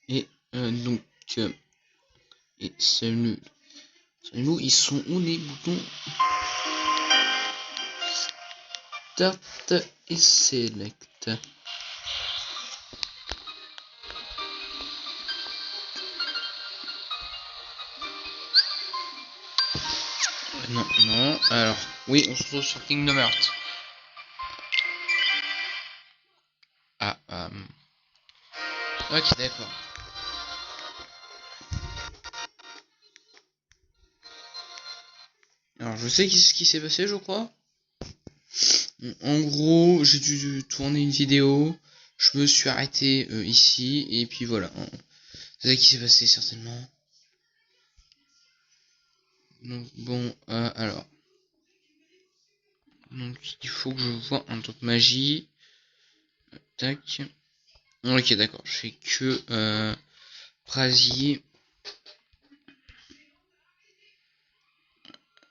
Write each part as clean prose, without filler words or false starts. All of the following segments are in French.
Et donc, et salut, salut, ils sont où les boutons Start et Select. Non, non, alors, oui, on se retrouve sur Kingdom Hearts. Ah, ok, d'accord. Alors, je sais ce qui s'est passé, je crois. En gros, j'ai dû tourner une vidéo. Je me suis arrêté ici. Et puis voilà. C'est ça qui s'est passé, certainement. Donc, bon, alors. Donc, il faut que je vois un truc magie. Tac. Ok, d'accord. Je fais que brasier.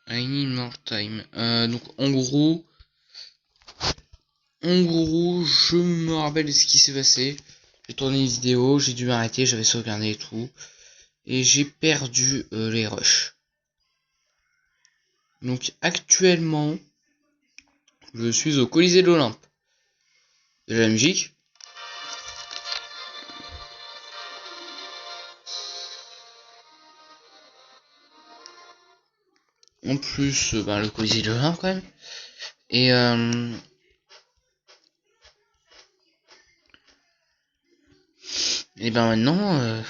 I need more time. Donc, en gros, je me rappelle de ce qui s'est passé. J'ai tourné une vidéo, j'ai dû m'arrêter, j'avais sauvegardé et tout. Et j'ai perdu les rushs. Donc, actuellement, je suis au Colisée de l'Olympe. De la musique. En plus, le Colisée de l'Olympe quand même. Et et ben maintenant,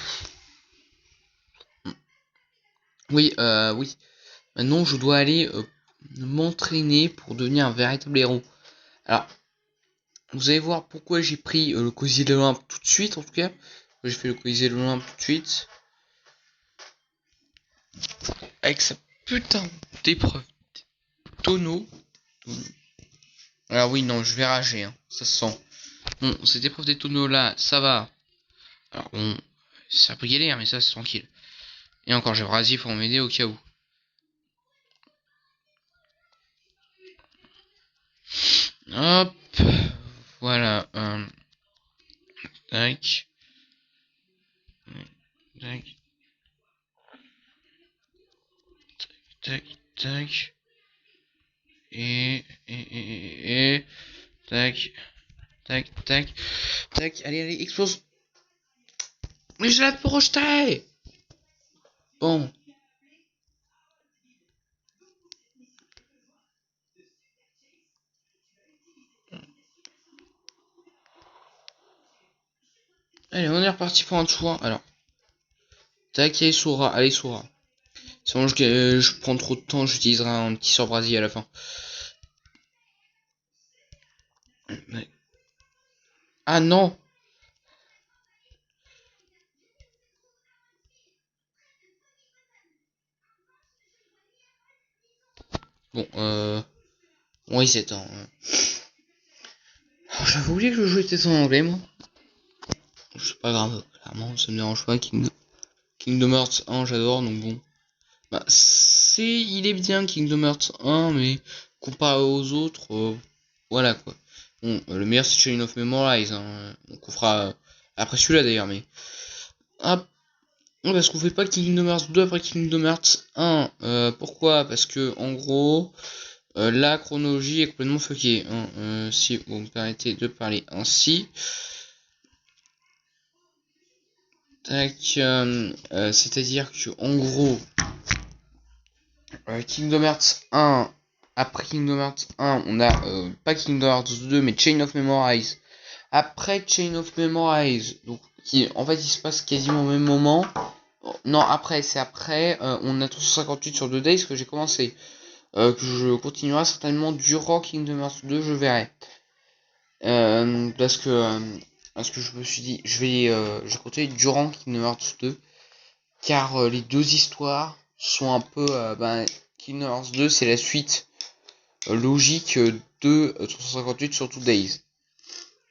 oui. Maintenant, je dois aller m'entraîner pour devenir un véritable héros. Alors, vous allez voir pourquoi j'ai pris le Colisée de l'Olympe tout de suite, en tout cas. J'ai fait le Colisée de l'Olympe tout de suite. Avec sa putain d'épreuve tonneau. Alors oui, non, je vais rager, hein, ça se sent. Bon, cette épreuve des tonneaux là, ça va. Alors bon, ça peut galère, mais ça c'est tranquille. Et encore, j'ai Brasier pour m'aider au cas où. Hop, voilà. Tac, tac, tac, tac. Et, tac, tac, tac, tac. Allez, allez, explose. Mais je l'ai projeté. Bon. Allez, on est reparti pour un tour. Alors, tac, allez, Sora, allez, Sora. Sinon, je prends trop de temps, j'utiliserai un petit sort brasier à la fin. Ah non. Bon, on reset. Hein. J'avais oublié que le jeu était en anglais, moi. C'est pas grave, clairement, ça me dérange pas. Kingdom Hearts 1, j'adore, donc bon. Bah, il est bien Kingdom Hearts 1, mais comparé aux autres, voilà quoi. Bon, le meilleur c'est Chain of Memories, hein, donc on fera après celui-là d'ailleurs, mais. Ah, parce qu'on fait pas Kingdom Hearts 2 après Kingdom Hearts 1. Pourquoi? Parce que en gros, la chronologie est complètement fuckée. Hein. Si vous me permettez de parler ainsi. Tac, c'est-à-dire que en gros, Kingdom Hearts 1, après Kingdom Hearts 1, on a pas Kingdom Hearts 2, mais Chain of Memories. Après Chain of Memories, donc en fait il se passe quasiment au même moment. Non, après, c'est après, on a 358 sur 2 Days que j'ai commencé. Que je continuerai certainement durant Kingdom Hearts 2, je verrai. Parce que je me suis dit, je vais continuer durant Kingdom Hearts 2, car les deux histoires sont un peu, Kingdom Hearts 2, c'est la suite logique de 358 sur 2 Days,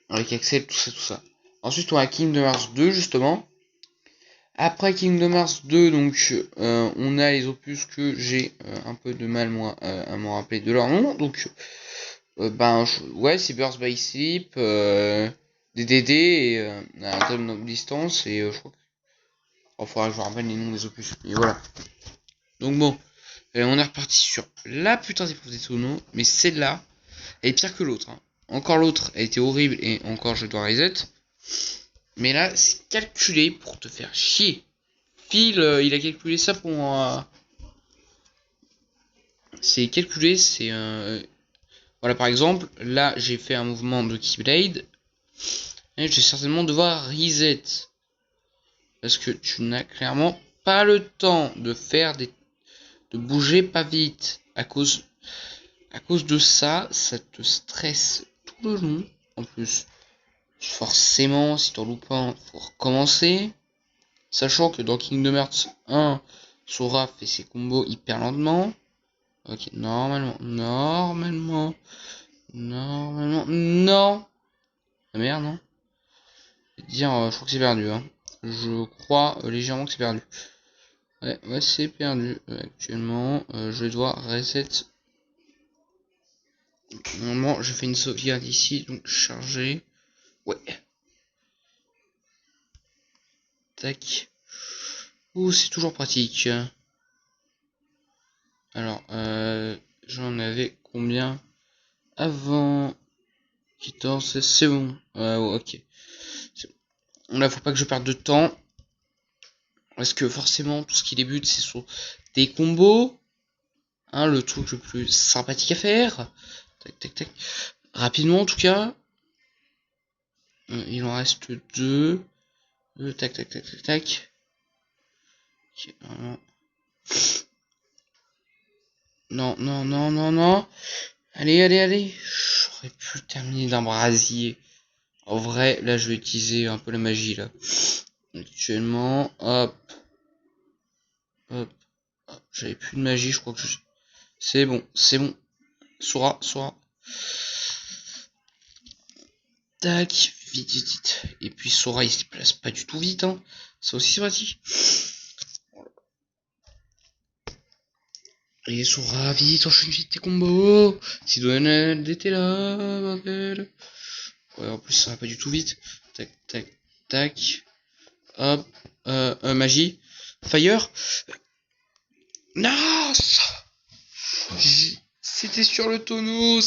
avec Axel, tout ça, tout ça. Ensuite, on a Kingdom Hearts 2, justement. Après Kingdom Hearts 2, donc, on a les opus que j'ai un peu de mal, moi, à me rappeler de leur nom. Donc, ouais, c'est Birth by Sleep, DDD et Time of Distance, et je crois Il faudra que je vous rappelle les noms des opus. Mais voilà. Donc bon. On est reparti sur la putain d'épreuve des tonneaux. Mais celle-là, elle est pire que l'autre. Hein. Encore l'autre, elle était horrible. Et encore, je dois reset. Mais là, c'est calculé pour te faire chier. Phil, il a calculé ça pour... c'est calculé, c'est... voilà, par exemple, là, j'ai fait un mouvement de Keyblade. Et je vais certainement devoir reset. Parce que tu n'as clairement pas le temps de faire des... de bouger pas vite. À cause de ça, ça te stresse tout le long. En plus, forcément, si t'en loupes un, faut recommencer. Sachant que dans Kingdom Hearts 1, Sora fait ses combos hyper lentement. Ok, normalement, non. La merde, non. Dire, je crois que c'est perdu, hein. Je crois légèrement que c'est perdu. Ouais, c'est perdu actuellement. Je dois reset. Normalement, je fais une sauvegarde ici, donc charger. Ouais. Tac. Ouh, c'est toujours pratique. Alors, j'en avais combien avant 14, c'est bon. Ok. Là, faut pas que je perde de temps. Parce que forcément, tout ce qui débute, c'est sur des combos. Hein, le truc le plus sympathique à faire. Tac. Rapidement, en tout cas. Il en reste deux. Tac. Okay, non. Allez. J'aurais pu terminer d'un brasier. En vrai, là, je vais utiliser un peu la magie, là. Actuellement, hop. J'avais plus de magie, je crois que je... C'est bon. Sora. Tac, vite. Et puis Sora, il se déplace pas du tout vite, hein. Ça aussi, c'est pratique. Et Sora, vite, enchaîne vite tes combos. Si Donald était là, bordel. Ouais, en plus, ça va pas du tout vite. Tac. Hop. Magie. Fire. Non! C'était sur le tonneau.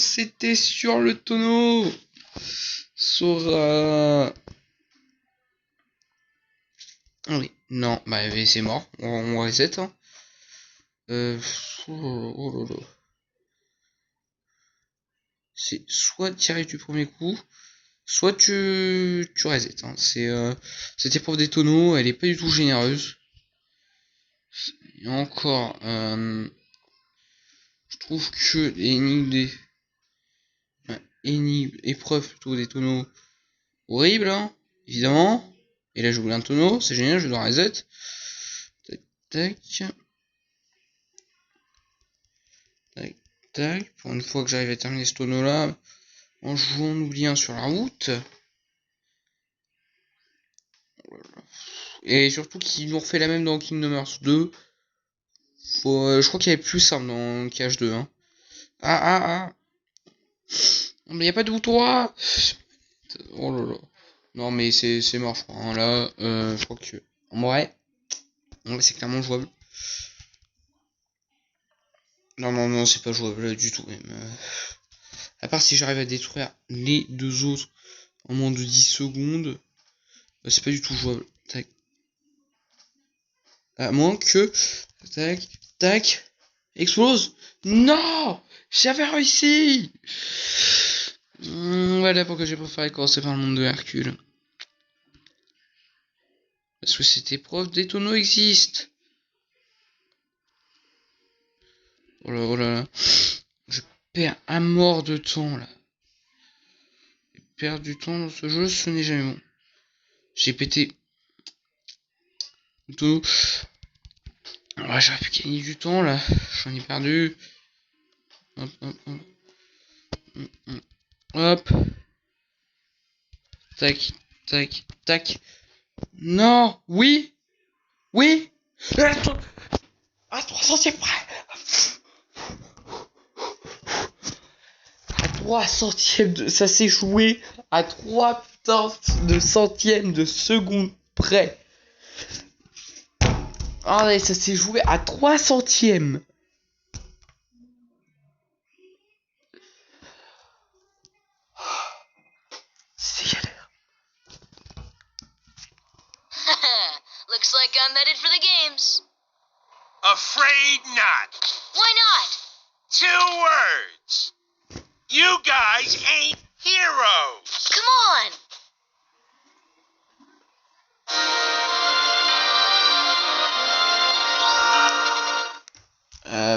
Sora. Ah oui. Non, bah c'est mort. On reset. Hein. Oh là. C'est soit tirer du premier coup, soit tu reset. Hein. C'est cette épreuve des tonneaux, elle est pas du tout généreuse. Et encore, je trouve que les épreuves plutôt des tonneaux horribles, hein, évidemment. Et là, j'oublie un tonneau, c'est génial, je dois reset. Tac. Pour une fois que j'arrive à terminer ce tonneau là, en jouant, on oublie un sur la route. Et surtout qu'ils nous refait la même dans Kingdom Hearts 2. Je crois qu'il y avait plus simple dans KH2. Hein. Ah. Mais il n'y a pas de bouton. Oh là là. Non, mais c'est mort, je crois. Hein. Là, je crois que... En vrai, c'est clairement jouable. Non, c'est pas jouable du tout. Même. À part si j'arrive à détruire les deux autres en moins de 10 secondes, c'est pas du tout jouable. Tac. À moins que... Tac. Explose. Non! J'avais réussi! Voilà pourquoi j'ai préféré commencer par le monde de Hercule. Parce que cette épreuve des tonneaux existe. Oh là. Je perds un mort de temps là. Perdre du temps dans ce jeu, ce n'est jamais bon. J'ai pété le tonneau. Ouais, j'aurais pu gagner du temps là. J'en ai perdu. Hop. Tac. Non. Oui. À 3 centièmes près. À 3 centièmes de... Ça s'est joué à 3 putains de centièmes de seconde près. Ah ouais, ça s'est joué à 3 centièmes. C'est galère. Looks like I'm headed for the games. Afraid not. Why not? 2 words. You guys ain't heroes. Come on.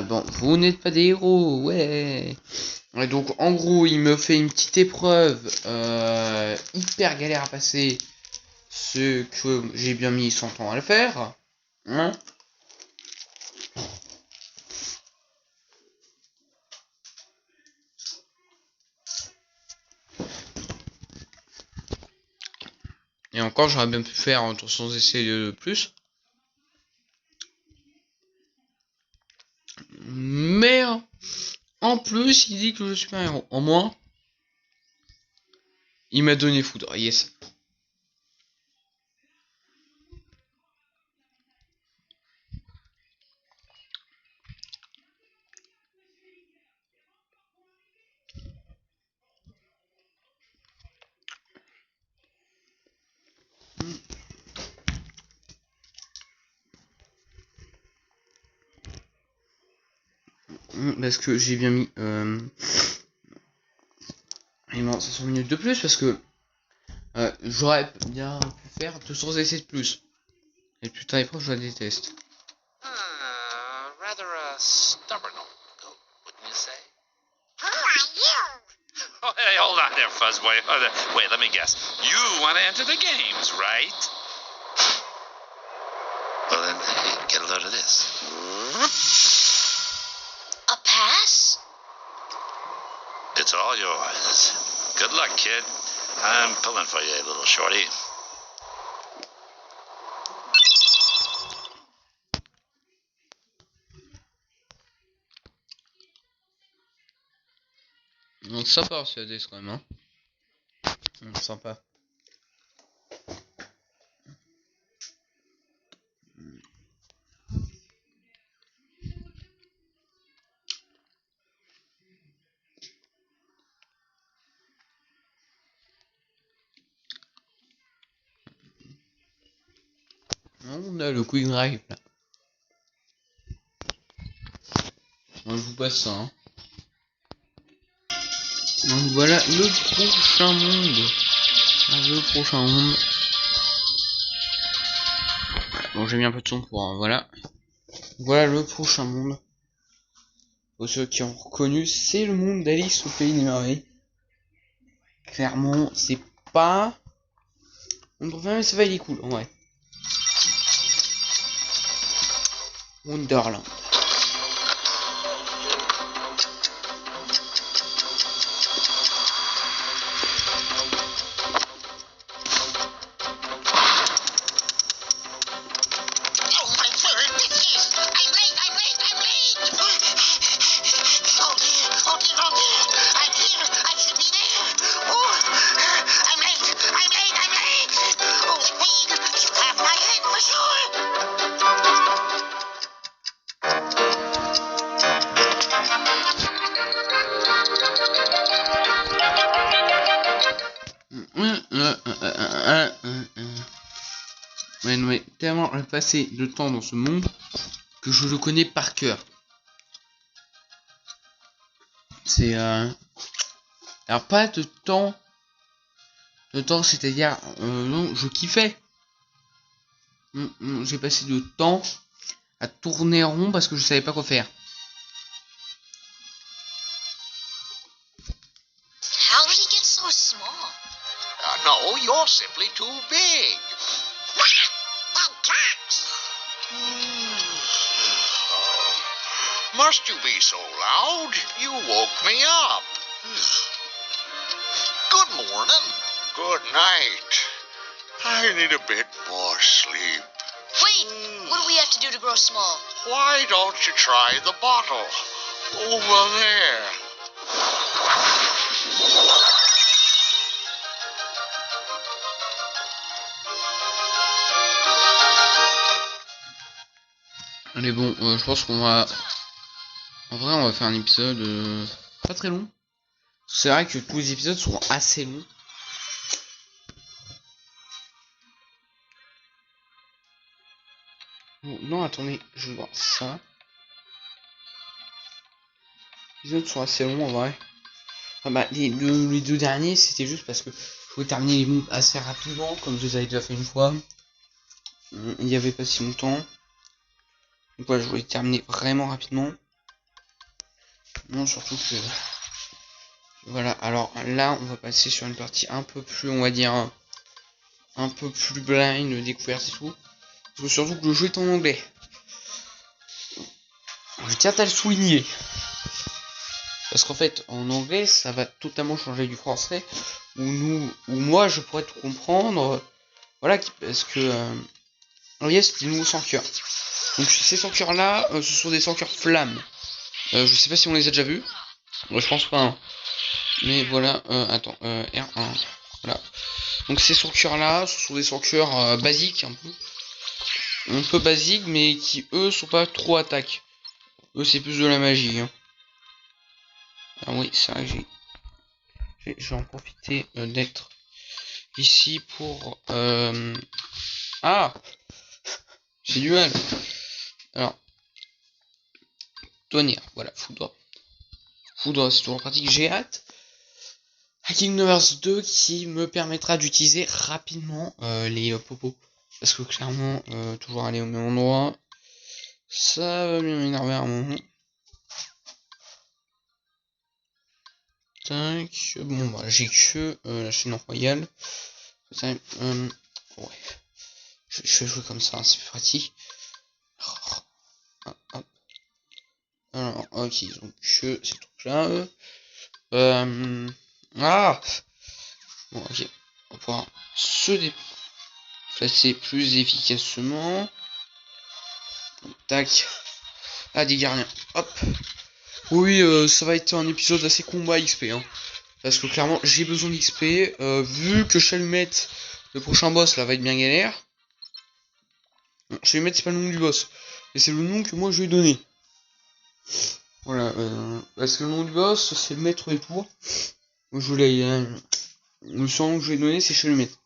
Bon, vous n'êtes pas des héros, ouais. Et donc, en gros, il me fait une petite épreuve hyper galère à passer. Ce que j'ai bien mis 100 ans à le faire. Hein. Et encore, j'aurais bien pu faire un tour sans essai de plus. Mais en plus, il dit que je suis un héros. En moins, il m'a donné foudre. Yes. Parce que j'ai bien mis il manque 500 minutes de plus parce que j'aurais bien pu faire 200 essais de plus. Et putain, les profs, je la déteste. Rather a stubborn old goat, wouldn't you say? Who are you? Oh, hey, hold on there, Fuzzboy. Wait, let me guess. You want to enter the games, right? Well, then, hey, get a load of this. A pass? It's all yours. Good luck, kid. I'm pulling for you, little shorty. Donc sympa ce ADS quand même, hein. Sympa. On a le Quick Drive là. Moi je vous passe ça, hein. Donc voilà le prochain monde. Le prochain monde. Bon, j'ai mis un peu de son pour voilà. Voilà le prochain monde. Pour ceux qui ont reconnu, c'est le monde d'Alice au pays des merveilles. Clairement, c'est pas. On trouve même ça va, il est cool, en vrai. Wonderland. Mais tellement j'ai passé de temps dans ce monde que je le connais par cœur. C'est alors pas de temps, c'est-à-dire non, je kiffais. J'ai passé de temps à tourner en rond parce que je savais pas quoi faire. How did he get so small? No, you're simply too big. That cat! Must you be so loud? You woke me up. Good morning. Good night. I need a bit more sleep. Wait, what do we have to do to grow small? Why don't you try the bottle? Over there. Allez bon, je pense qu'on va... En vrai, on va faire un épisode pas très long. C'est vrai que tous les épisodes sont assez longs. Oh, non, attendez, je vais voir ça. Les épisodes sont assez longs en vrai. Ah bah, les deux derniers, c'était juste parce que je voulais terminer les mondes assez rapidement, comme je les avais déjà fait une fois. Il n'y avait pas si longtemps. Donc voilà, je voulais terminer vraiment rapidement. Non, surtout que... Voilà, alors là, on va passer sur une partie un peu plus, on va dire, un peu plus blind, découverte et tout. Parce que surtout que le jeu est en anglais. Je tiens à le souligner. Parce qu'en fait, en anglais, ça va totalement changer du français. Où moi, je pourrais tout comprendre. Voilà, parce que... yes, c'est des nouveaux sans cœur. Donc ces sans cœurs là, ce sont des sans cœurs flammes. Je sais pas si on les a déjà vus. Je pense pas. Hein. Mais voilà, attends, R1. Voilà. Donc ces sans cœurs là, ce sont des sans cœurs basiques un peu basiques, mais qui eux sont pas trop attaques. Eux c'est plus de la magie. Hein. Ah oui, c'est vrai que je vais en profiter d'être ici pour... Ah, j'ai du mal. Alors, tonnerre, voilà, foudre. Foudre, c'est toujours pratique. J'ai hâte à Kingdom Hearts 2 qui me permettra d'utiliser rapidement les popos. Parce que clairement, toujours aller au même endroit, ça va bien m'énerver à un moment. Tac, bon bah j'ai que la chaîne royale. Ouais. Je vais jouer comme ça, hein, c'est plus pratique. Hop. Alors, ok, donc que ces trucs là. Ah bon, ok. On va pouvoir se déplacer plus efficacement. Tac. Ah, des gardiens. Hop. Oui, ça va être un épisode assez combat XP. Hein. Parce que clairement, j'ai besoin d'XP. Vu que Chalumette, le prochain boss, là, va être bien galère. Bon, Chalumette, c'est pas le nom du boss. Mais c'est le nom que moi, je lui ai donné. Voilà. Parce que le nom du boss, c'est le maître des tours. Je voulais... le son que je lui ai donné, c'est Chalumette.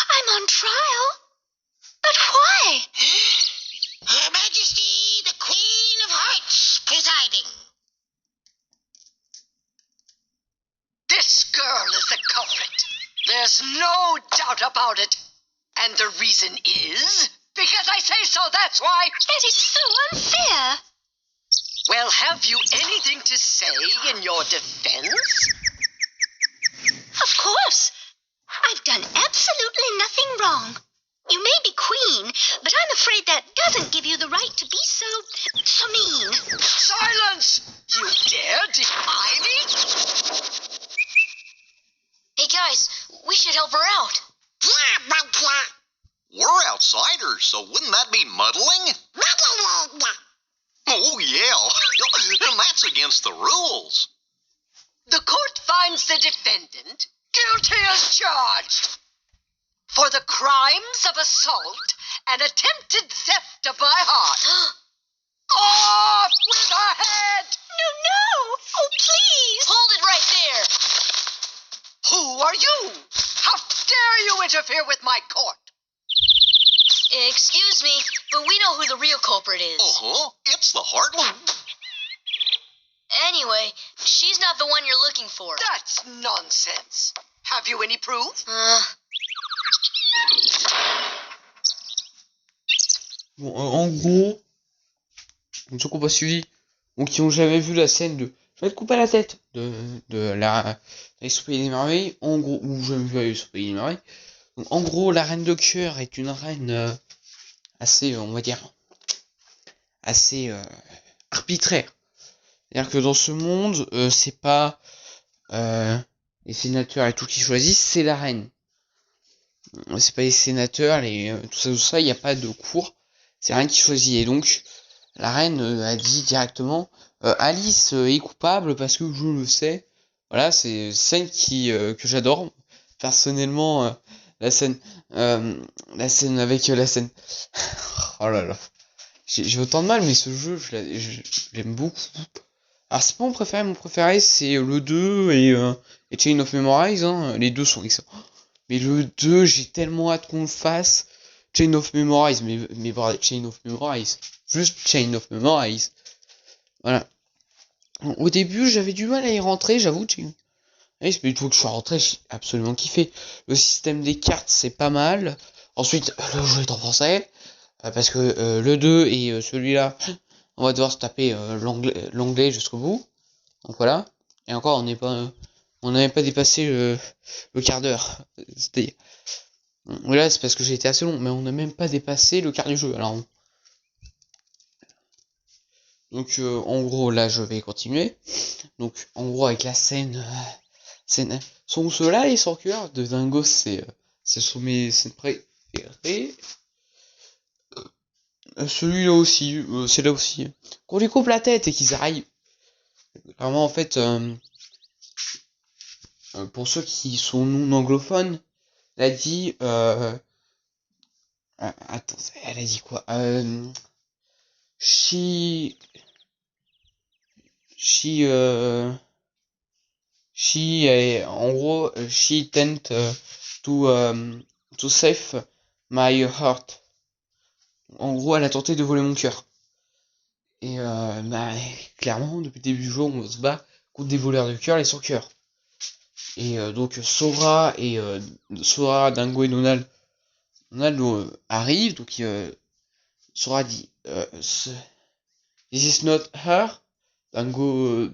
I'm on trial? But why? Her Majesty, the Queen of Hearts, presiding. This girl is the culprit. There's no doubt about it. And the reason is because I say so, that's why. That is so unfair. Well, have you anything to say in your defense? Of course. I've done absolutely nothing wrong. You may be queen, but I'm afraid that doesn't give you the right to be so mean. Silence! You dare defy me? Hey guys, we should help her out. We're outsiders, so wouldn't that be muddling? Oh, yeah. And that's against the rules. The court finds the defendant guilty as charged for the crimes of assault and attempted theft of my heart. Off with her head! No! Oh, please! Hold it right there! Who are you? How dare you interfere with my court? Excuse me, but we know who the real culprit is. Uh-huh. It's the Heartland. Anyway, she's not the one you're looking for. That's nonsense. Have you any proof? Bon, en gros, pour ceux qui n'ont pas suivi, ou qui n'ont jamais vu la scène de je vais te couper la tête de la Alice au Pays des Merveilles, en gros, ou jamais vu Alice au Pays des Merveilles. Donc, en gros, la reine de cœur est une reine assez, on va dire, assez arbitraire. C'est-à-dire que dans ce monde, c'est pas les sénateurs et tout qui choisissent, c'est la reine. c'est pas les sénateurs, tout ça, il n'y a pas de cours. C'est la reine qui choisit. Et donc, la reine a dit directement, Alice est coupable parce que je le sais. Voilà, c'est scène que j'adore. Personnellement, la scène avec la scène. Oh là là. J'ai autant de mal, mais ce jeu, je l'aime beaucoup. Alors, c'est pas mon préféré, c'est le 2 et Chain of Memories, hein. Les deux sont excellents. Mais le 2, j'ai tellement hâte qu'on le fasse. Chain of Memories, mais bordel, Chain of Memories. Juste Chain of Memories. Voilà. Au début, j'avais du mal à y rentrer, j'avoue. Mais c'est plutôt que je suis rentré, j'ai absolument kiffé. Le système des cartes, c'est pas mal. Ensuite, le jeu est en français. Parce que le 2 et celui-là, on va devoir se taper l'anglais jusqu'au bout. Donc voilà. Et encore, on n'avait pas dépassé le quart d'heure. C'est-à-dire. Là, c'est parce que j'ai été assez long, mais on n'a même pas dépassé le quart du jeu. Alors, donc, en gros, là, je vais continuer. Donc, en gros, avec la scène, sont ceux-là les sans cœur de Dingo, c'est sont mes scènes préférées. Celui-là aussi, c'est là aussi. Qu'on lui coupe la tête et qu'ils arrivent. Vraiment, en fait, pour ceux qui sont non anglophones, elle a dit, attends, elle a dit quoi? She, en gros, she tend to save my heart. En gros, elle a tenté de voler mon cœur. Et bah, clairement, depuis le début du jeu, on se bat contre des voleurs de cœur, les sans cœur. Et donc Sora, Dingo et Donald arrivent. Donc Sora dit This is not her. Dingo,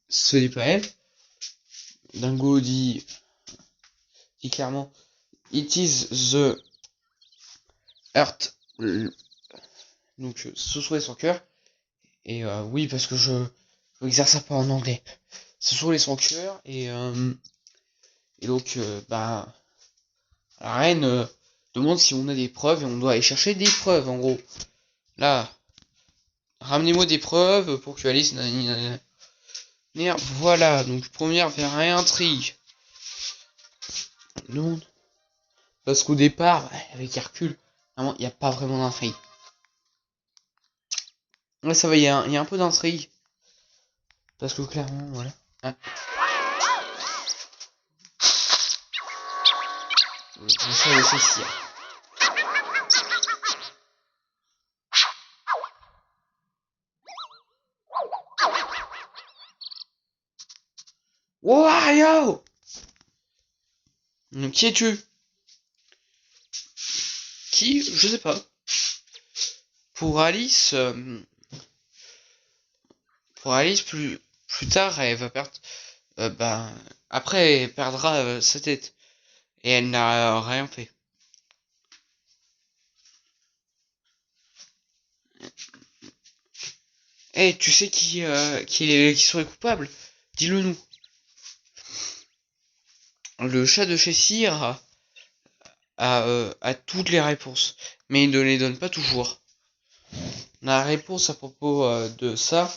ce n'est pas elle. Dingo dit clairement It is the heart. Donc ce sont les sans cœur. Et oui, parce que je exerce pas en anglais. Ce sont les sans cœur et donc la reine demande si on a des preuves et on doit aller chercher des preuves en gros. Là, ramenez-moi des preuves pour que Alice voilà, donc première intrigue. Non. Parce qu'au départ, avec Hercule, vraiment, il n'y a pas vraiment d'intrigue. Là, ça va, il y a un peu d'intrigue. Parce que clairement, voilà. Ah. Le chat de Cécile. Wario! Qui es-tu? Qui? Je sais pas. Pour Alice, plus tard, elle va perdre. Après, elle perdra sa tête. Et elle n'a rien fait. Eh, tu sais qui sont les coupables? Dis-le nous. Le chat de chez Cyr a toutes les réponses, mais il ne les donne pas toujours. La réponse à propos de ça,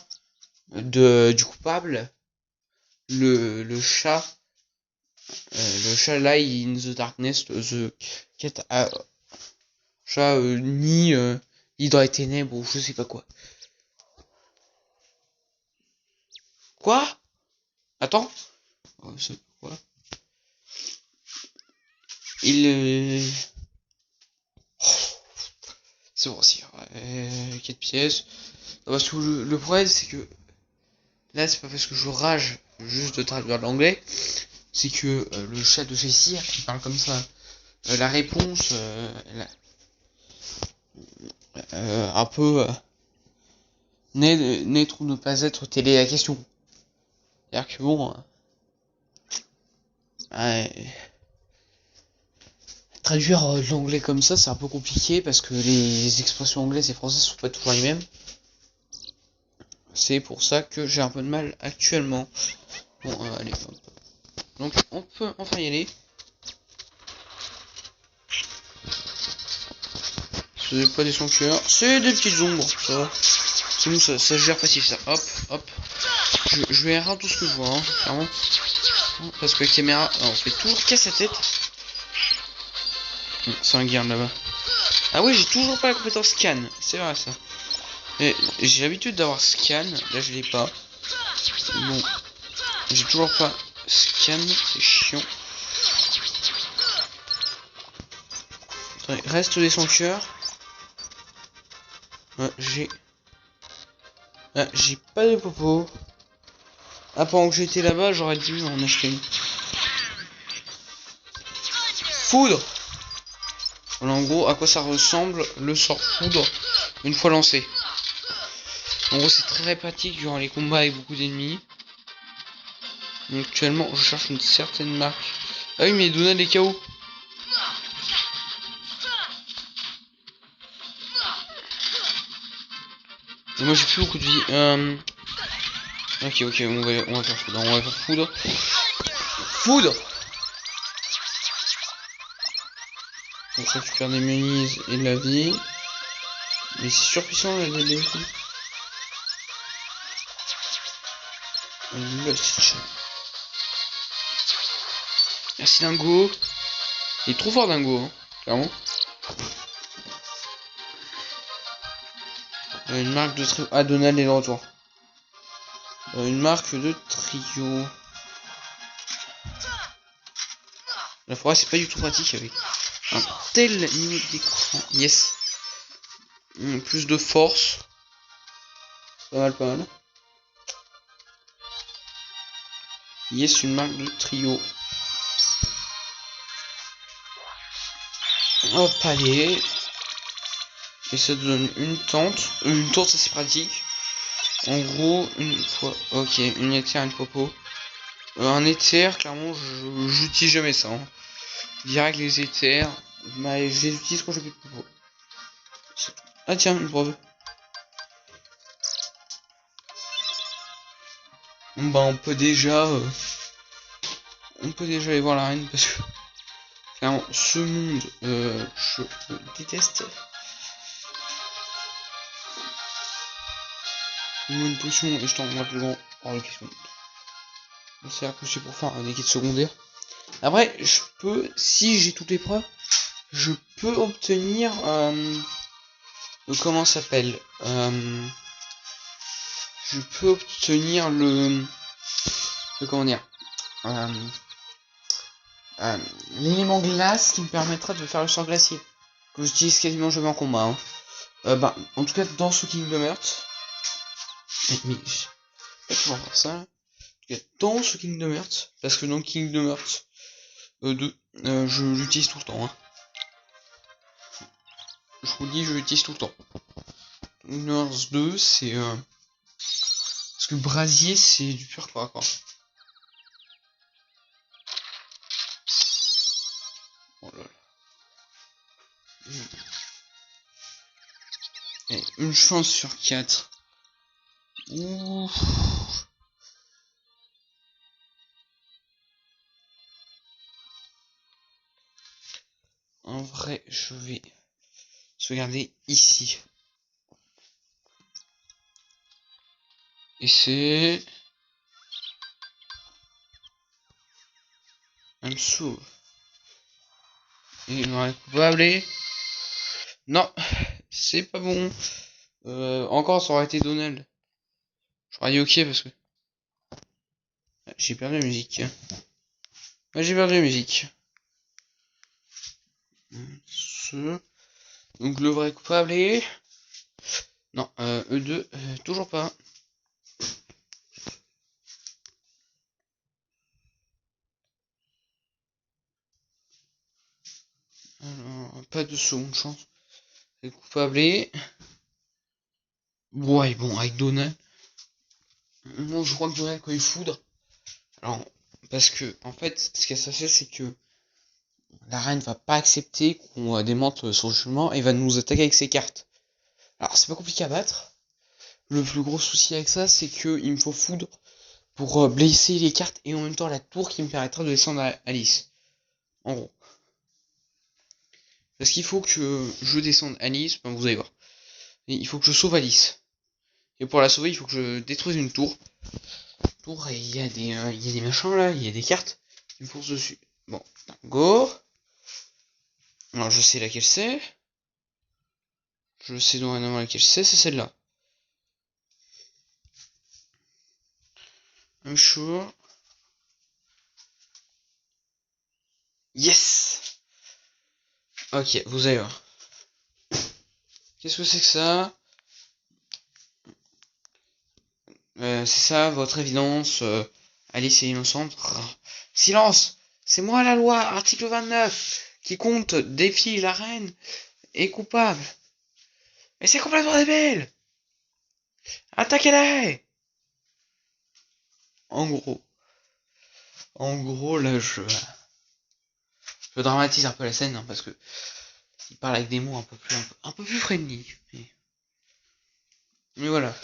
du coupable, le chat lie in the darkness, the cat chat ni dans les ténèbres ou je sais pas quoi. Quoi? Attends. C'est quoi? C'est bon aussi. 4 pièces. Non, parce que le problème c'est que là c'est pas parce que je rage juste de traduire l'anglais, c'est que le chat de chez Cyr qui parle comme ça, la réponse un peu n'être ou ne pas être telle est la question. C'est-à-dire que bon, traduire l'anglais comme ça, c'est un peu compliqué parce que les expressions anglaises et françaises sont pas toujours les mêmes. C'est pour ça que j'ai un peu de mal actuellement. Bon, allez, hop. Donc on peut enfin y aller. c'est pas des sanctuaires, c'est des petites ombres, ça va. C'est bon, ça se gère facile ça. Hop, hop. Je vais errer tout ce que je vois, hein, clairement. Parce que la caméra, on fait toujours casse la tête. C'est un garde là-bas. Ah oui, j'ai toujours pas la compétence scan, c'est vrai ça. J'ai l'habitude d'avoir scan, là je l'ai pas. Bon, j'ai toujours pas scan, c'est chiant. Attendez, reste des sanctuaires. Ouais, j'ai pas de popo. Ah, pendant que j'étais là-bas, j'aurais dû en acheter une. Foudre. Voilà en gros à quoi ça ressemble le sort foudre une fois lancé. En gros c'est très pratique durant les combats avec beaucoup d'ennemis. Actuellement je cherche une certaine marque. Ah oui mais Donald est KO. Et moi j'ai plus beaucoup de vie. Ok on va faire foudre. On va faire foudre. Foudre. Donc ça récupère des munises et de la vie. Mais c'est surpuissant la DD aussi. Lust. Merci Dingo. Il est trop fort Dingo, hein, clairement. Une marque de trio. Ah, Donald est de retour. Une marque de trio. La forêt c'est pas du tout pratique avec un tel niveau d'écran. Yes. Plus de force. Pas mal, pas mal. Yes, une marque de trio. Hop, allez. Et ça donne une tente. Une tente, ça c'est pratique. En gros, une fois. Ok, une éther, une popo. Un éther, clairement, j'utilise jamais ça. Hein. Direct les éthers. Mais je les utilise quand j'ai plus de popo. Ah tiens, une preuve. Bah on peut déjà aller voir la reine parce que clairement ce monde je le déteste. Une potion et je t'en rends plus grand par le question. C'est à pousser pour faire des quêtes secondaires. Après je peux, si j'ai toutes les preuves, je peux obtenir comment ça s'appelle, je peux obtenir le comment dire, l'élément glace qui me permettra de faire le sort glacier que j'utilise quasiment jamais en combat. Hein. Bah en tout cas dans ce Kingdom Hearts, mais je vais pouvoir faire ça. En tout cas dans ce Kingdom Hearts, parce que dans Kingdom Hearts 2, je l'utilise tout le temps. Hein. Je vous dis, je l'utilise tout le temps. Kingdom Hearts 2, c'est parce que le brasier c'est du pur corps à corps. Oh là là. Et une chance sur 4. Ouh. En vrai, je vais sauvegarder ici. Et c'est un sou. Et on est coupable. Non, c'est pas bon. Encore, ça aurait été Donald. J'aurais dit ok parce que j'ai perdu la musique. J'ai perdu la musique. Donc le vrai coupable est... Non, E2, toujours pas. Alors, pas de seconde chance. Le coupable est... Ouais, bon, avec Donald. Moi, je crois que Donald, quand il foudre... Alors, parce que, en fait, ce qui s'est fait, c'est que la reine va pas accepter qu'on démente son jugement et va nous attaquer avec ses cartes. Alors, c'est pas compliqué à battre. Le plus gros souci avec ça, c'est que il me faut foudre pour blesser les cartes et en même temps la tour qui me permettra de descendre à Alice. En gros. Parce qu'il faut que je descende Alice, ben vous allez voir. Et il faut que je sauve Alice. Et pour la sauver, il faut que je détruise une tour. Et il y a des machins là, il y a des cartes qui me foncent dessus. Bon, go. Alors je sais laquelle c'est. Je sais dorénavant laquelle c'est celle-là. I'm sure. Yes. Ok, vous allez voir. Qu'est-ce que c'est que ça? C'est ça, votre évidence. Alice est innocente. Silence! C'est moi la loi, article 29. Quiconque défie la reine est coupable. Mais c'est complètement débile! Attaquez-la! En gros, là, je dramatise un peu la scène, hein, parce que il parle avec des mots un peu plus friendly. Mais voilà.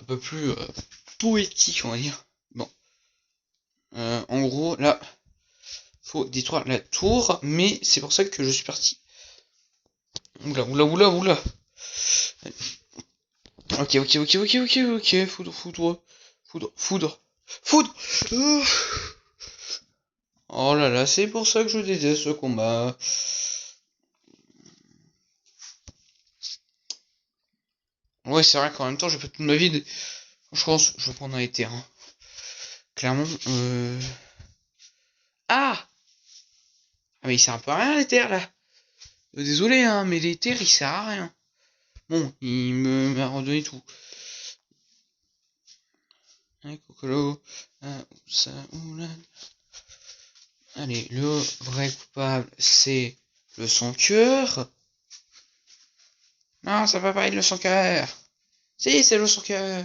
Un peu plus poétique, on va dire. Bon. En gros, là, faut détruire la tour, mais c'est pour ça que je suis parti. Oula. Ok. Foudre. Oh là là, c'est pour ça que je déteste ce combat. Ouais, c'est vrai qu'en même temps, j'ai pas toute ma vie. Je pense, je vais prendre un éther. Hein. Clairement, Ah! Mais il sert un peu à rien l'éther là. Désolé, hein, mais l'éther il sert à rien. Bon, il m'a redonné tout. Cocolo, ça, oula. Allez, le vrai coupable, c'est le sans-cœur. Non, ça va pas être le sans-cœur. Si, c'est le sans-cœur.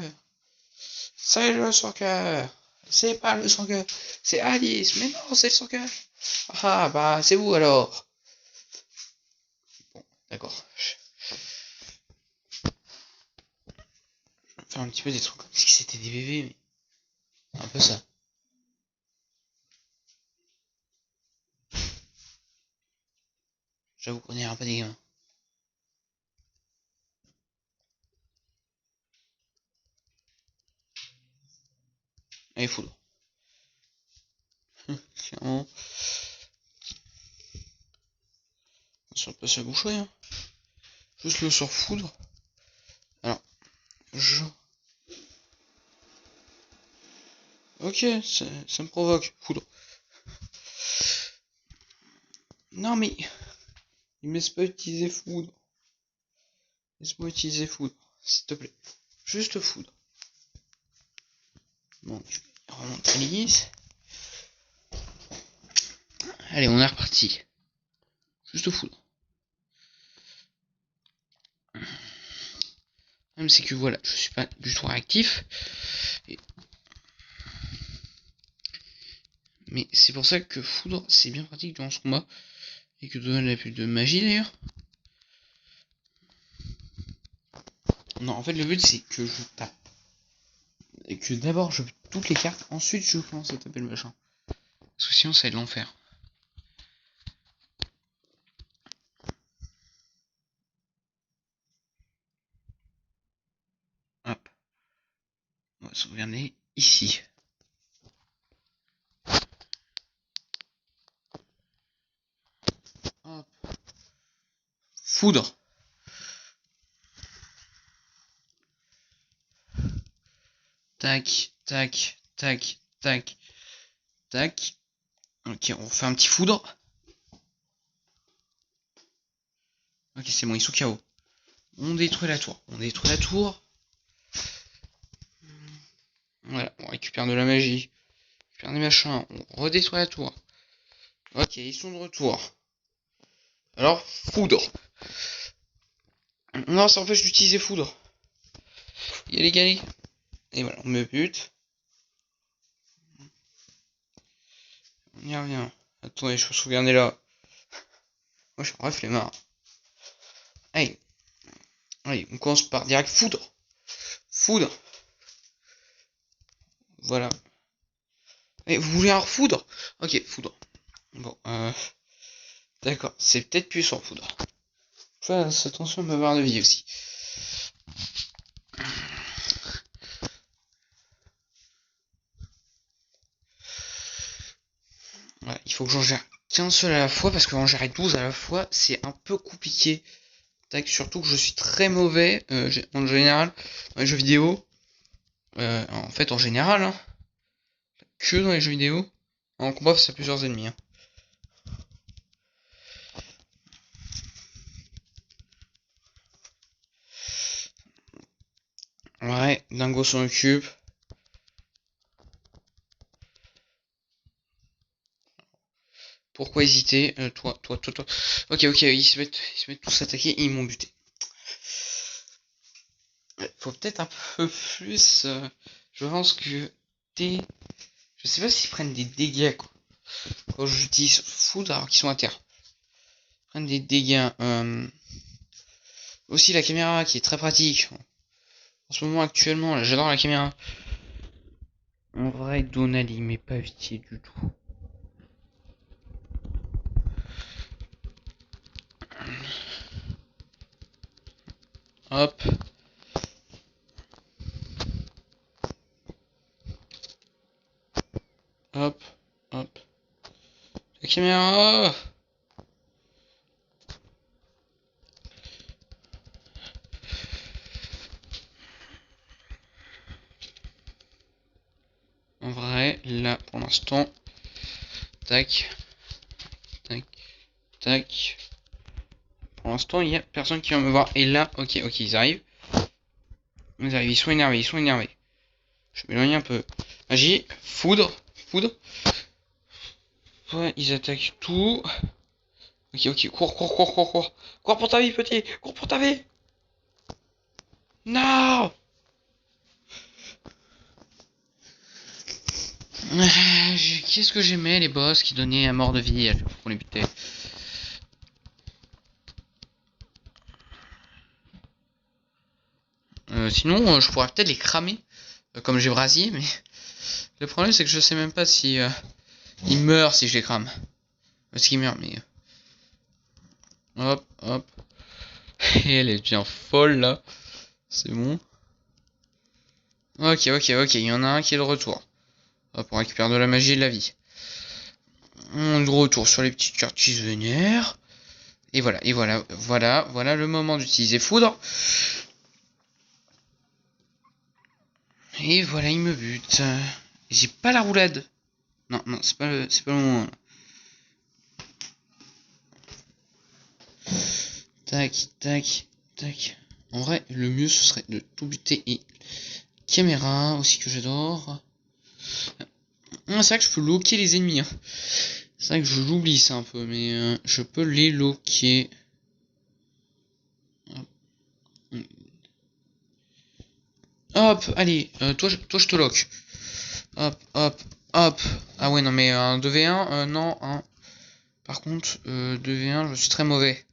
C'est le sans-cœur. C'est pas le sans-cœur. C'est Alice. Mais non, c'est le sans-cœur. Ah, bah, c'est vous alors. Bon, d'accord. Je vais faire un petit peu des trucs comme si c'était des bébés, mais. Un peu ça. J'avoue qu'on est un peu des gamins. Allez, foudre. Clairement. Ça va pas se boucher, hein. Juste le sort foudre. Alors, Ok, ça me provoque. Foudre. Non mais... Il me laisse pas utiliser foudre. Laisse-moi utiliser foudre, s'il te plaît. Juste foudre. Bon, je remonte Alice. Allez, on est reparti. Juste foudre. Même c'est que voilà, je suis pas du tout réactif. Mais c'est pour ça que foudre, c'est bien pratique durant ce combat. Et que Donald n'a plus de magie d'ailleurs. Non, en fait, le but c'est que je tape. Et que d'abord je bute toutes les cartes, ensuite je commence à taper le machin. Parce que sinon ça va être l'enfer. Hop. On va sauvegarder ici. Hop. Foudre. Tac. Ok, on fait un petit foudre. Ok, c'est bon, ils sont KO. On détruit la tour. Voilà, on récupère de la magie. On récupère des machins. On redétruit la tour. Ok, ils sont de retour. Alors, foudre. Non, ça empêche d'utiliser foudre. Il y a les galets. Et voilà, on me bute. On y revient. Attendez, je peux sauvegarder là. Moi, je suis en flemmard. Allez, on commence par direct foudre. Voilà. Et vous voulez un foudre? Ok, foudre. Bon, D'accord, c'est peut-être puissant, Foudre. Fais attention à ma barre de vie aussi. Ouais, il faut que j'en gère qu'un seul à la fois, parce que en gérer 12 à la fois, c'est un peu compliqué. Tac, surtout que je suis très mauvais, en général, dans les jeux vidéo. En fait, en général, hein, que dans les jeux vidéo. En combat face à plusieurs ennemis. Hein. Ouais, Dingo s'en occupe. Pourquoi hésiter toi. Ok, ils se mettent tous attaquer et ils m'ont buté. Faut peut-être un peu plus. Je pense que des. Je sais pas s'ils prennent des dégâts quoi. Quand j'utilise foudre alors qu'ils sont à terre. Ils prennent des dégâts. Aussi la caméra qui est très pratique. En ce moment actuellement, là, j'adore la caméra. En vrai, Donald il m'est pas utile du tout. Hop. Hop. Hop. La caméra. En vrai, là, pour l'instant. Tac. Tac. Tac. Pour l'instant, il n'y a personne qui va me voir. Et là, ok, ils arrivent. Ils sont énervés, Je m'éloigne un peu. Magie, foudre. Ouais, ils attaquent tout. Ok, cours. Cours pour ta vie, petit. Cours pour ta vie. Non. Qu'est-ce que j'aimais les boss qui donnaient à mort de vie pour les buter. Sinon, je pourrais peut-être les cramer, comme j'ai brasier, mais le problème c'est que je sais même pas si ils meurent si je les crame. Parce qu'ils meurent, mais hop. Et elle est bien folle là. C'est bon. Ok, il y en a un qui est de retour. Hop, on récupère de la magie et de la vie. On est de retour sur les petites cartes qui se vénèrent. Et voilà le moment d'utiliser foudre. Et voilà, il me bute. J'ai pas la roulade. Non, c'est pas le moment. Là. Tac. En vrai, le mieux ce serait de tout buter et caméra aussi que j'adore. C'est vrai que je peux loquer les ennemis. Hein. C'est vrai que je l'oublie ça un peu, mais je peux les loquer. Hop, allez, toi je te lock. Hop. Ah ouais, non mais un 2v1, non, hein. Par contre, 2v1, je suis très mauvais.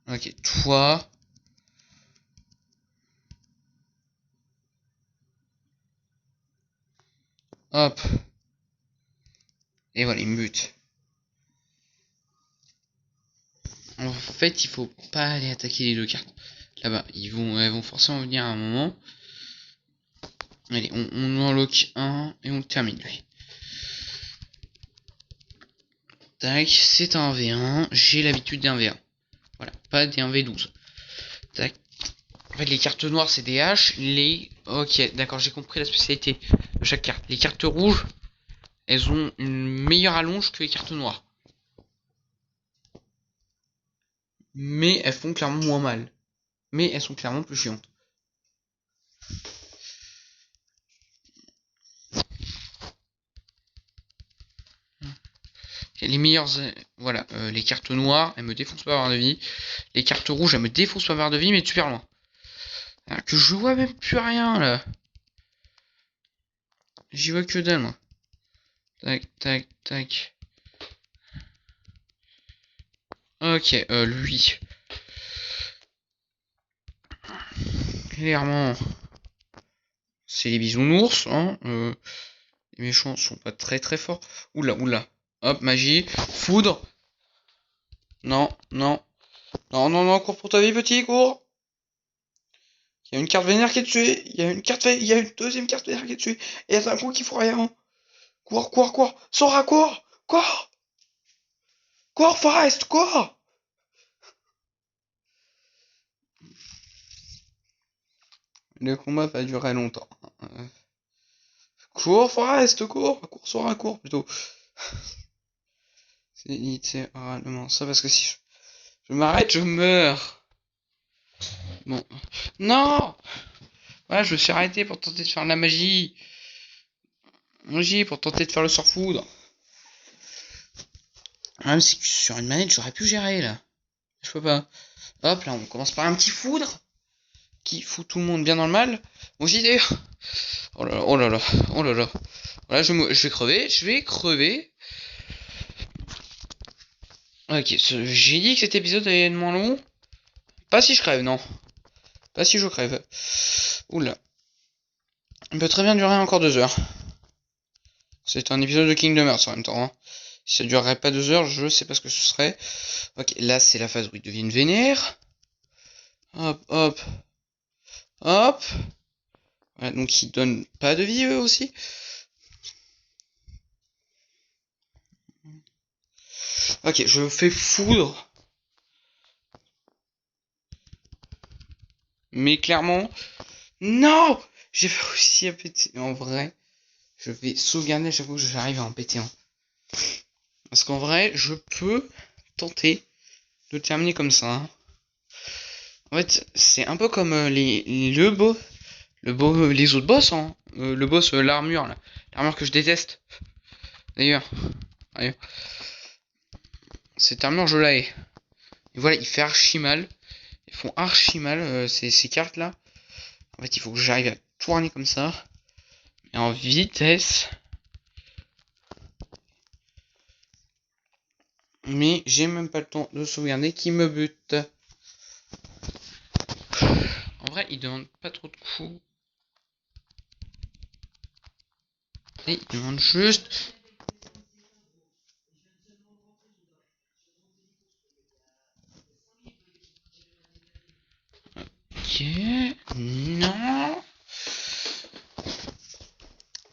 Ok, toi. Hop. Et voilà, il me bute. En fait, il faut pas aller attaquer les deux cartes. Là-bas, elles vont forcément venir à un moment. Allez, on en lock un et on termine lui. Tac, c'est un V1. J'ai l'habitude d'un V1. Voilà, pas des 1v12. Tac. En fait, les cartes noires, c'est des H. Ok, d'accord, j'ai compris la spécialité de chaque carte. Les cartes rouges, elles ont une meilleure allonge que les cartes noires. Mais elles font clairement moins mal. Mais elles sont clairement plus chiantes. Les meilleures... Voilà, les cartes noires, elles me défoncent pas barre de vie. Les cartes rouges, elles me défoncent pas barre de vie, mais super loin. Alors que je vois même plus rien, là. J'y vois que dalle, moi. Tac. Ok, lui. Clairement, c'est les bisounours, hein. Les méchants sont pas très très forts. Oula, oula. Hop, magie. Foudre. Non, non. Non, non, non, cours pour ta vie, petit, cours. Il y a une carte vénère qui est tuée. Il y a une deuxième carte vénère qui est tuée. Et il y a un coup qui fout rien. Cours, cours, cours. Sora, cours. Cours. Cours, Forest, cours. Le combat va durer longtemps. Cours, Forest, cours. Cours, Sora, cours, plutôt. C'est littéralement ça, parce que si je m'arrête, je meurs. Bon. Non. Voilà, je me suis arrêté pour tenter de faire de la magie. Magie, pour tenter de faire le sort foudre. Même si sur une manette, j'aurais pu gérer, là. Je peux pas. Hop, là, on commence par un petit foudre. Qui fout tout le monde bien dans le mal. Moi aussi, d'ailleurs. Oh là là, oh là là, oh là là. Voilà, je vais crever, je vais crever. Ok, j'ai dit que cet épisode allait être moins long. Pas si je crève, non. Pas si je crève. Oula. Il peut très bien durer encore 2 heures. C'est un épisode de Kingdom Hearts en même temps. Hein. Si ça durerait pas 2 heures, je sais pas ce que ce serait. Ok, là c'est la phase où il devient vénère. Hop, hop. Hop. Voilà, donc il donne pas de vie eux aussi. Ok, je fais foudre. Mais clairement... Non! J'ai réussi à péter. En vrai, je vais sauvegarder à chaque fois que j'arrive à en péter un. Parce qu'en vrai, je peux tenter de terminer comme ça. Hein. En fait, c'est un peu comme les autres boss. Hein. Le boss, l'armure, là. L'armure que je déteste. D'ailleurs. Cette armure, je la hais. Et voilà, il fait archi mal. Ils font archi mal, ces cartes-là. En fait, il faut que j'arrive à tourner comme ça. Et en vitesse. Mais j'ai même pas le temps de sauvegarder qui me bute. En vrai, il demande pas trop de coups. Et il demande juste... Ok... Non...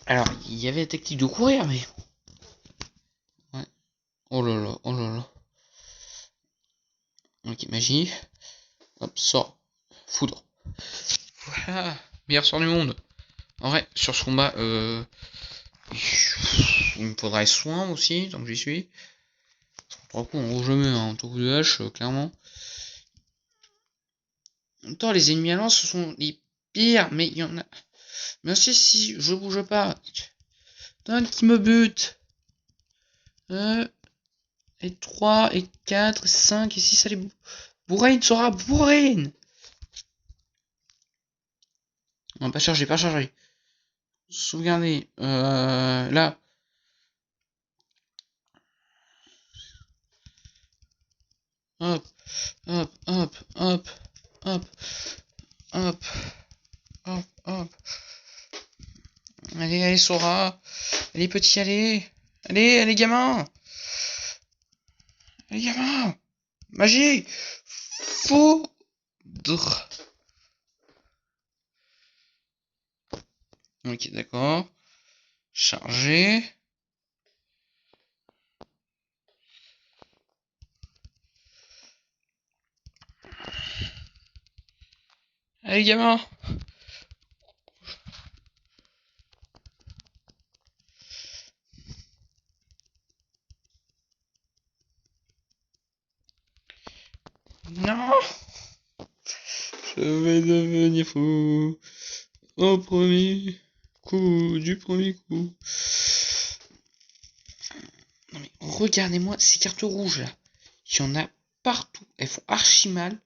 Alors, il y avait la technique de courir, mais... Ouais. Oh là là, oh là là. Ok, magie. Hop, sort. Foudre. Voilà. Meilleur sort du monde. En vrai, sur ce combat, il me faudrait soin aussi, tant que j'y suis. 3 coups, en gros, je mets un coup de hache, clairement. En même temps, les ennemis à lance, ce sont les pires, mais il y en a... Mais aussi, si je bouge pas... Donne qui me bute. Et 3, et 4, et 5, et 6, allez... Bourraine sera bourraine. Non, pas chargé, pas chargé. Sauvegarder. Là. Hop, hop, hop, hop, hop, hop, hop, hop. Allez, allez, Sora. Allez, petit, allez. Allez, allez, gamin. Allez, gamin. Magie. Foudre. Ok, d'accord. Chargé. Allez, gamin. Non. Je vais devenir fou. Au premier coup, du premier coup. Non mais regardez-moi ces cartes rouges là. Il y en a partout. Elles font archi mal.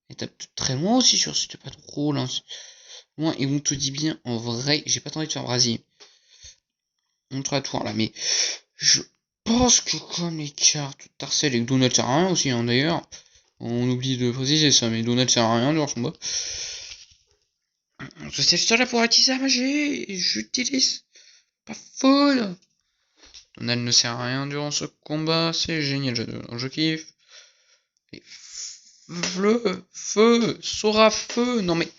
Et t'as très loin aussi sur c'était pas trop là. Loin et on te dit bien en vrai. J'ai pas tenté de faire brasier. Montre à toi là mais je pense que comme les cartes Tarcel et Donald sert à rien aussi hein, d'ailleurs. On oublie de préciser ça mais Donald sert à rien dans son bas. C'est le seul à pouvoir utiliser la magie et j'utilise Pas foudre. Donald ne sert à rien durant ce combat, c'est génial, je kiffe. Et feu, Sora, feu, non mais...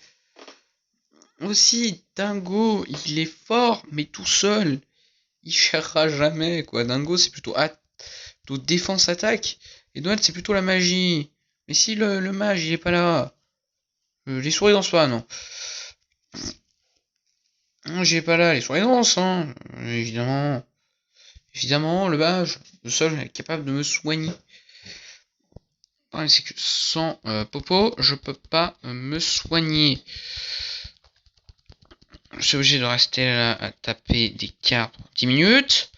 Aussi, Dingo, il est fort, mais tout seul, il gérera jamais, quoi. Dingo, c'est plutôt défense-attaque, et Donald, c'est plutôt la magie. Mais si le mage, il est pas là, les souris dansent pas, non. Non, j'y ai pas là, les souris dansent, hein, évidemment. Évidemment, le mage, le seul est capable de me soigner. C'est que sans Popo, je peux pas me soigner. Je suis obligé de rester là à taper des cartes pendant 10 minutes.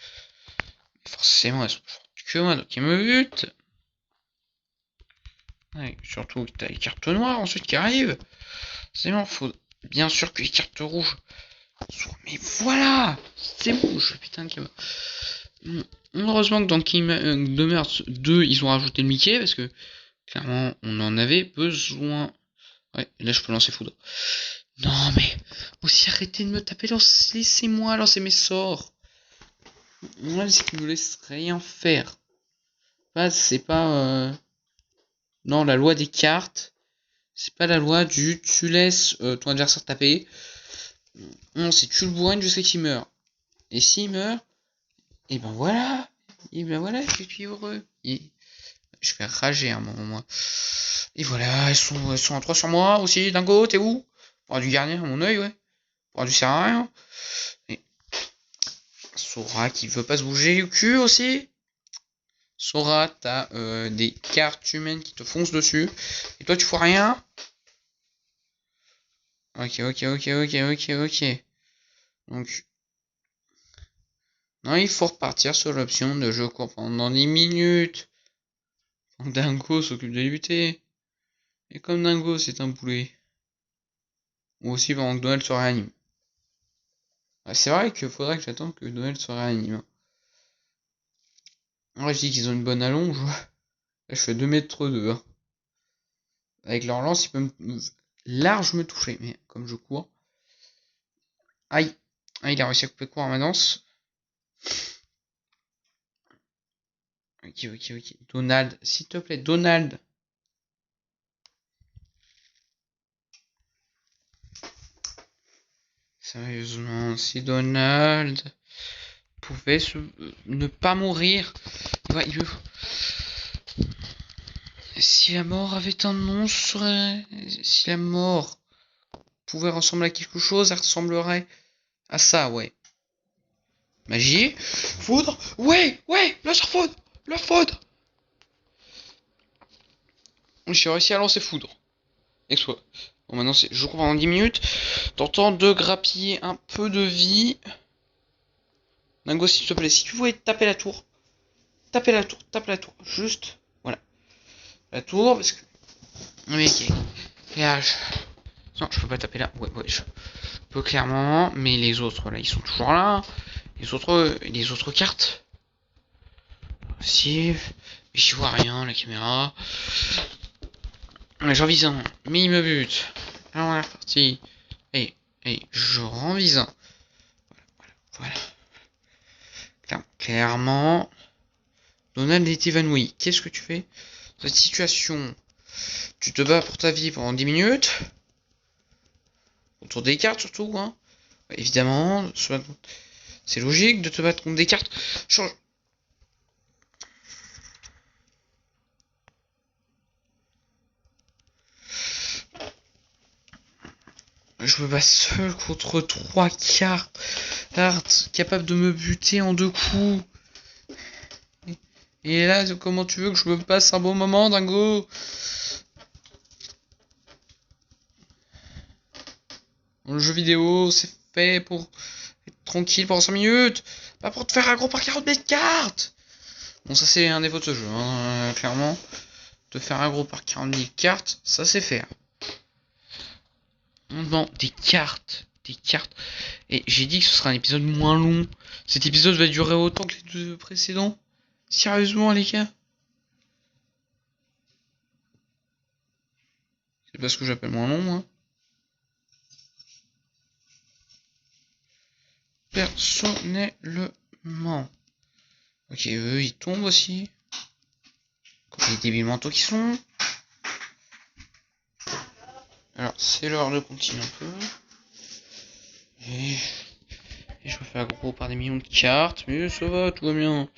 Forcément, elles sont plus fortes que moi, donc ils me butent. Ouais, surtout que t'as les cartes noires ensuite qui arrivent. C'est bon, faut bien sûr que les cartes rouges soient... Mais voilà, c'est bon, je putain de... Heureusement que dans Kingdom Hearts 2, ils ont rajouté le Mickey, parce que clairement, on en avait besoin. Ouais, là je peux lancer foudre. Non mais, aussi arrêtez de me taper, laissez-moi lancer mes sorts. Moi, c'est qu'ils me laissent rien faire. Bah, c'est pas... Non, la loi des cartes, c'est pas la loi du tu laisses ton adversaire taper. Non, c'est tu le bourrines jusqu'à qu'il meurt. Et s'il meurt, et ben voilà. Et ben voilà, je suis heureux. Et je vais rager à un moment, moi. Et voilà, elles sont à 3 sur moi aussi. Dingo, t'es où? Pour du garder à mon oeil, ouais. Pour du sert à rien. Et Sora qui veut pas se bouger le cul aussi. Sora, t'as des cartes humaines qui te foncent dessus. Et toi, tu fais rien. Ok. Donc, non, il faut repartir sur l'option de je cours pendant 10 minutes. Dingo s'occupe de lutter. Et comme Dingo, c'est un poulet. Ou aussi pendant que Donald se réanime. Ouais, c'est vrai qu'il faudrait que j'attende que Donald se réanime. Ouais, je dis qu'ils ont une bonne allonge. Là, je fais 2 m 2. Hein. Avec leur lance, ils peuvent large me toucher. Mais comme je cours. Aïe. Ah, il a réussi à couper court à ma danse. Ok. Donald, s'il te plaît, Donald. Sérieusement, si Donald pouvait ne pas mourir. Ouais, si la mort avait un nom, si la mort pouvait ressembler à quelque chose, elle ressemblerait à ça, ouais. Magie. Foudre. Ouais, le foudre. Le foudre. J'ai réussi à lancer foudre. Exploit. Bon, maintenant, je cours pendant 10 minutes. T'entends de grappiller un peu de vie. Dingo, s'il te plaît, si tu voulais taper la tour. Tape la tour. Juste, voilà. La tour, parce que... Oui, ok. Non, je peux pas taper là. Ouais, je peux clairement. Mais les autres, là, ils sont toujours là. Les autres cartes. Si. Mais j'y vois rien, la caméra. J'en vise un. Mais il me bute. Alors, on est reparti. Hey, je rends vise un. Voilà. Clairement. Donald est évanoui. Qu'est-ce que tu fais? Dans cette situation, tu te bats pour ta vie pendant 10 minutes. Autour des cartes surtout, hein. Évidemment, c'est logique de te battre contre des cartes. Change. Je me bats seul contre 3 cartes capables de me buter en 2 coups. Et là, comment tu veux que je me passe un bon moment, Dingo? Le jeu vidéo, c'est fait pour être tranquille pendant 5 minutes. Pas pour te faire aggro par 40 000 cartes. Bon, ça c'est un défaut de ce jeu, hein, clairement. Te faire aggro par 40 000 cartes, ça c'est faire. Non, des cartes. Et j'ai dit que ce sera un épisode moins long. Cet épisode va durer autant que les 2 précédents. Sérieusement, les gars. C'est pas ce que j'appelle moins long, moi. personnellement. Ok, eux ils tombent aussi. Comme les débiles mentaux qui sont. Alors c'est l'heure de continuer un peu. Et je me fais aggro par des millions de cartes, mais ça va, tout va bien.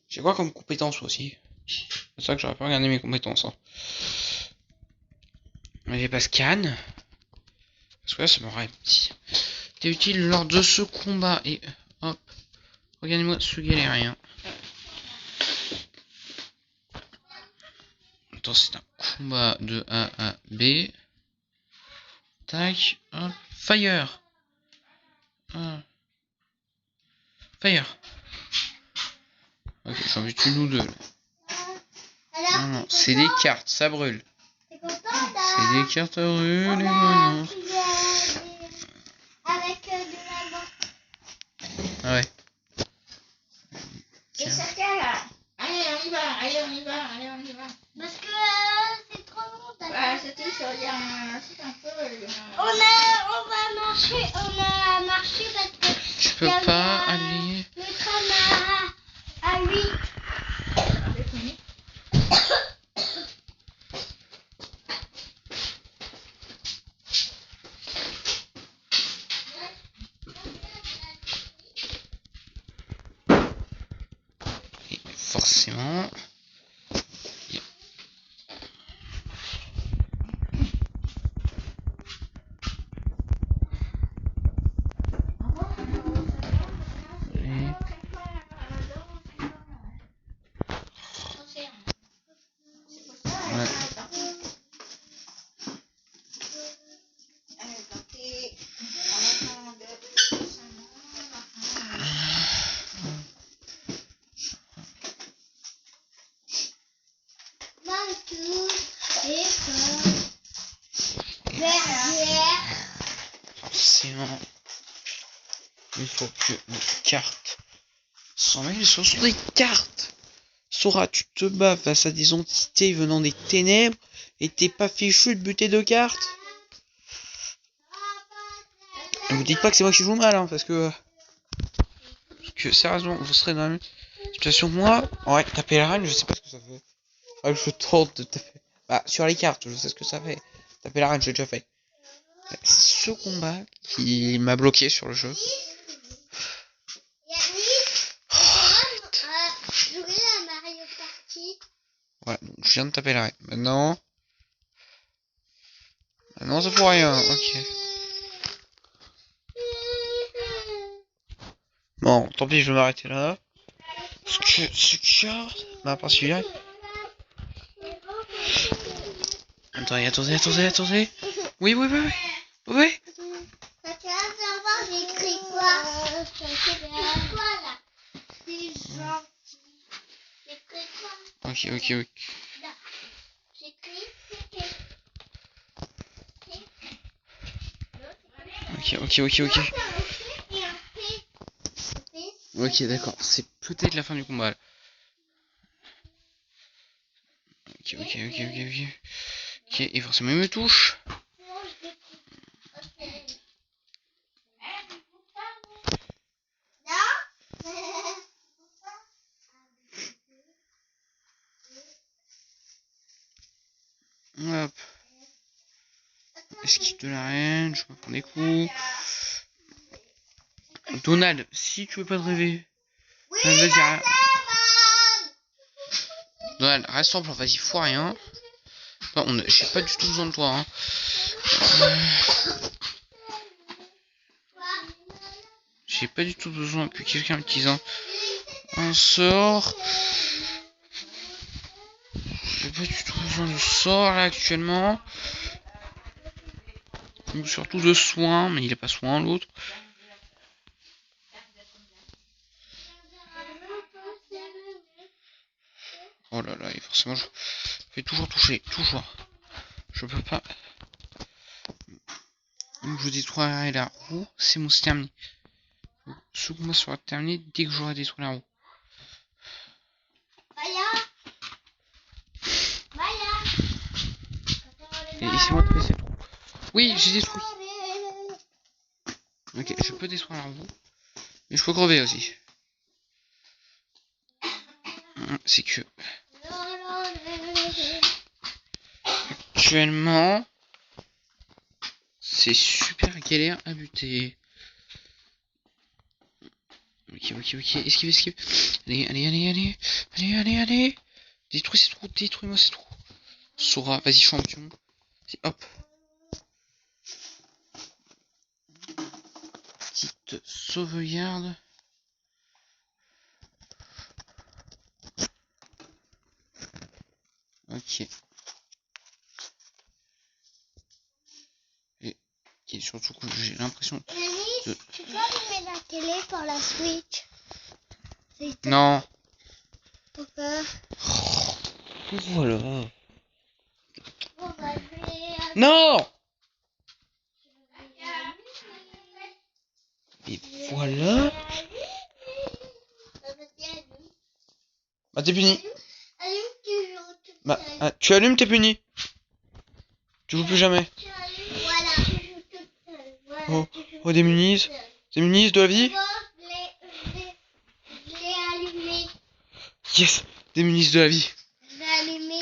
J'ai quoi comme compétence aussi? C'est ça que j'aurais pas regardé mes compétences. Hein. J'ai pas scan. Parce que là ça m'aurait été utile lors de ce combat. Et hop. Regardez-moi ce galérien. Attends, c'est un combat de A à B. Tac. Hop. Fire. Fire. Ok, j'en veux une ou deux. Non, non, c'est des cartes, ça brûle. C'est des cartes à brûler, maintenant. Avec de la banque. Ah ouais. Et chacun là. Allez, on y va, allez, on y va, allez, on y va. Parce que c'est trop long. Bah, c'était sur il y a un peu. On va marcher, on a marché parce que. Tu peux pas aller. Le tram à 8. Et forcément. Forcément. Il faut que les cartes s'en mêlent. Ce sont des cartes. Sora, tu te bats face à des entités venant des ténèbres et t'es pas fichu de buter deux cartes. Ne vous dites pas que c'est moi qui joue mal, hein, parce que sérieusement, vous serez dans la même situation que moi. Ouais, taper la reine, je sais pas ce que ça fait. Ouais, je tente de taper. Bah, sur les cartes, je sais ce que ça fait. Taper la reine, j'ai déjà fait. C'est ce combat qui m'a bloqué sur le jeu. Voilà, donc je viens de taper la reine. Maintenant ça pour rien, ok. Bon, tant pis, je vais m'arrêter là. Parce que ce carte m'a particulier. Attendez. Oui. J'ai écrit quoi? Là? C'est gentil. J'ai écrit quoi? Ok. J'ai écrit. Ok, d'accord. C'est peut-être la fin du combat. Là. Ok. Ok, et forcément il me touche. Hop. Esquive de la reine, je me prends des coups. Donald, si tu veux pas te rêver. Vas-y, Donald, reste en plan, vas-y, fous rien. J'ai pas du tout besoin de toi. Hein. J'ai pas du tout besoin que quelqu'un me utilise un sort. J'ai pas du tout besoin de sort là actuellement. Ou surtout de soins, mais il est pas soin l'autre. Oh là là, et forcément je vais toujours toucher, toujours. Je peux pas. Donc je détruirai la roue, c'est mon terminé. Ce combat sera terminé dès que j'aurai détruit la roue. laissez-moi trouver ces trous. Oui, j'ai détruit. Ok, je peux détruire l'arbre. Mais je peux crever aussi. C'est que... Actuellement... C'est super galère à buter. Ok, esquive. Allez. Détruis ces trous, détruis-moi ces trous. Sora, vas-y champion. Hop. Petite sauvegarde. Ok. Et surtout que j'ai l'impression de... Tu peux allumer la télé pour la Switch? Non. Pourquoi? Voilà. Bon, bah, Non. Et voilà. Bah t'es puni. Bah tu allumes, t'es puni. Tu joues plus jamais. Oh démunise de la vie. Je l'ai allumé. Yes, démunise de la vie. Je l'ai allumé,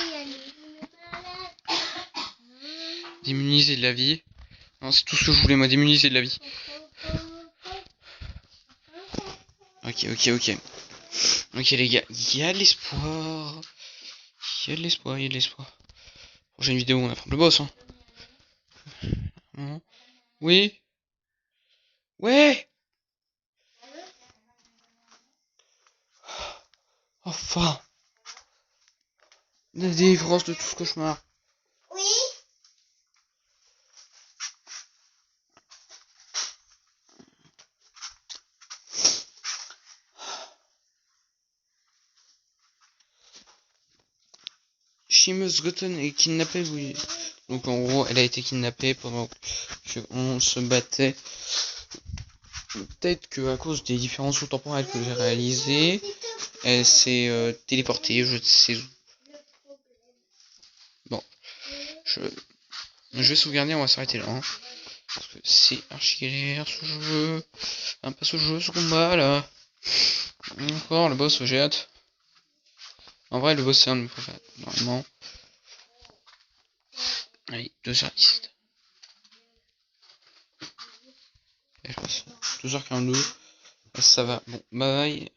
Démuniser de la vie. Non, c'est tout ce que je voulais, moi, démuniser de la vie. Ok. Ok les gars, il y a de l'espoir. Prochaine vidéo, on affronte le boss. Hein. Oui. Ouais. Enfin. La délivrance de tout ce cauchemar. Oui. Seamus Gotten est kidnappée, oui. Donc en gros, elle a été kidnappée pendant qu'on se battait. Peut-être que à cause des différences sous-temporelles que j'ai réalisées, elle s'est téléportée, je sais où. Bon, je vais sauvegarder, on va s'arrêter là. Hein, parce que c'est archi galère ce jeu. Pas ce jeu, ce combat là. Encore le boss, j'ai hâte. En vrai, le boss c'est un de mes préférés, normalement. Allez, 2h17. Et je passe 2h42. Ça va. Bon, bye bye.